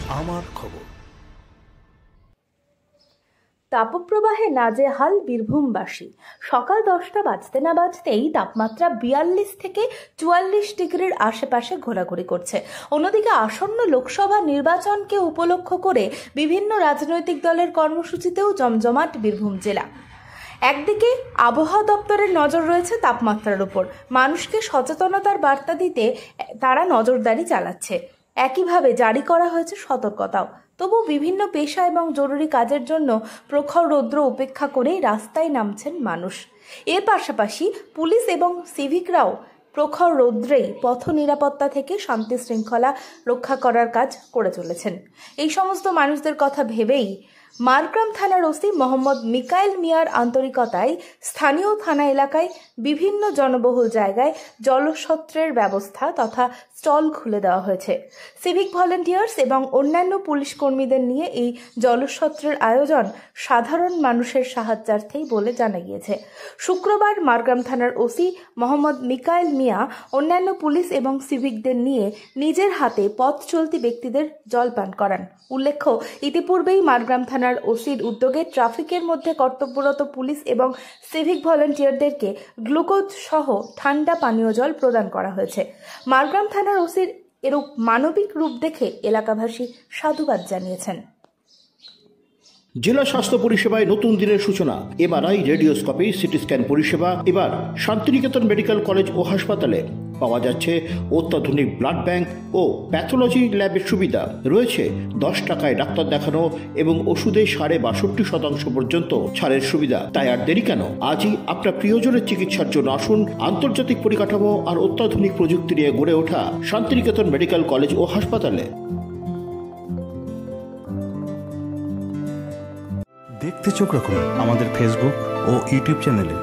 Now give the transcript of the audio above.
আমার খবর। তাপপ্রবাহে নাজেহাল বীরভূমবাসী। সকাল 10টা বাজতে না বাজতেই তাপমাত্রা 42 থেকে 44 ডিগ্রির আশেপাশে ঘোরাঘুরি করছে। অন্যদিকে আসন্ন লোকসভা নির্বাচনকে উপলক্ষ করে বিভিন্ন রাজনৈতিক দলের কর্মসূচিতেও জমজমাট বীরভূম জেলা। একদিকে আবহাওয়া দপ্তরের নজর রয়েছে তাপমাত্রার উপর, মানুষকে সচেতনতার বার্তা দিতে তারা নজরদারি চালাচ্ছে। একইভাবে জারি করা হয়েছে সতর্কতাও। তবু বিভিন্ন পেশা এবং জরুরি কাজের জন্য প্রখর রৌদ্র উপেক্ষা করেই রাস্তায় নামছেন মানুষ। এর পাশাপাশি পুলিশ এবং সিভিকরাও প্রখর রৌদ্রেই পথ নিরাপত্তা থেকে শান্তি শৃঙ্খলা রক্ষা করার কাজ করে চলেছেন। এই সমস্ত মানুষদের কথা ভেবেই মারগ্রাম থানার ওসি মোহাম্মদ মিকাইল মিয়ার আন্তরিকতায় স্থানীয় থানা এলাকায় বিভিন্ন জনবহুল জায়গায় জলছত্রের ব্যবস্থা তথা স্টল খুলে দেওয়া হয়েছে। সিভিক ভলেন্টিয়ার্স এবং অন্যান্য পুলিশ কর্মীদের নিয়ে এই জলছত্রের আয়োজন সাধারণ মানুষের সাহায্যার্থেই বলে জানা গিয়েছে। শুক্রবার মারগ্রাম থানার ওসি মোহাম্মদ মিকাইল মিয়া অন্যান্য পুলিশ এবং সিভিকদের নিয়ে নিজের হাতে পথ চলতি ব্যক্তিদের জলপান করান। উল্লেখ্য, ইতিপূর্বেই মারগ্রাম থানার ওসির উদ্যোগে ট্রাফিকের মধ্যে কর্তব্যরত পুলিশ এবং সিভিক ভলেন্টিয়ারদেরকে গ্লুকোজ সহ ঠান্ডা পানীয় জল প্রদান করা হয়েছে। মারগ্রাম থানার ওসির এরূপ মানবিক রূপ দেখে এলাকাবাসী সাধুবাদ জানিয়েছেন। জেলা স্বাস্থ্য পরিষেবায় নতুন দিনের সূচনা। এমআরআই, রেডিওস্কোপি, সিটি স্ক্যান পরিষেবা এবার শান্তিনিকেতন মেডিকেল কলেজ ও হাসপাতালে পাওয়া যাচ্ছে। অত্যাধুনিক ব্লাড ব্যাংক ও প্যাথোলজি ল্যাবের সুবিধা রয়েছে। 10 টাকায় ডাক্তার দেখানো এবং ওষুধে 62.5% পর্যন্ত ছাড়ের সুবিধা। তাই আর দেরি কেন? আজই আপনার প্রিয়জনের চিকিৎসার জন্য আসুন আন্তর্জাতিক পরিকাঠামো আর অত্যাধুনিক প্রযুক্তি নিয়ে গড়ে ওঠা শান্তিনিকেতন মেডিকেল কলেজ ও হাসপাতালে। দেখতে চোখ রাখুন আমাদের ফেসবুক ও ইউটিউব চ্যানেলে।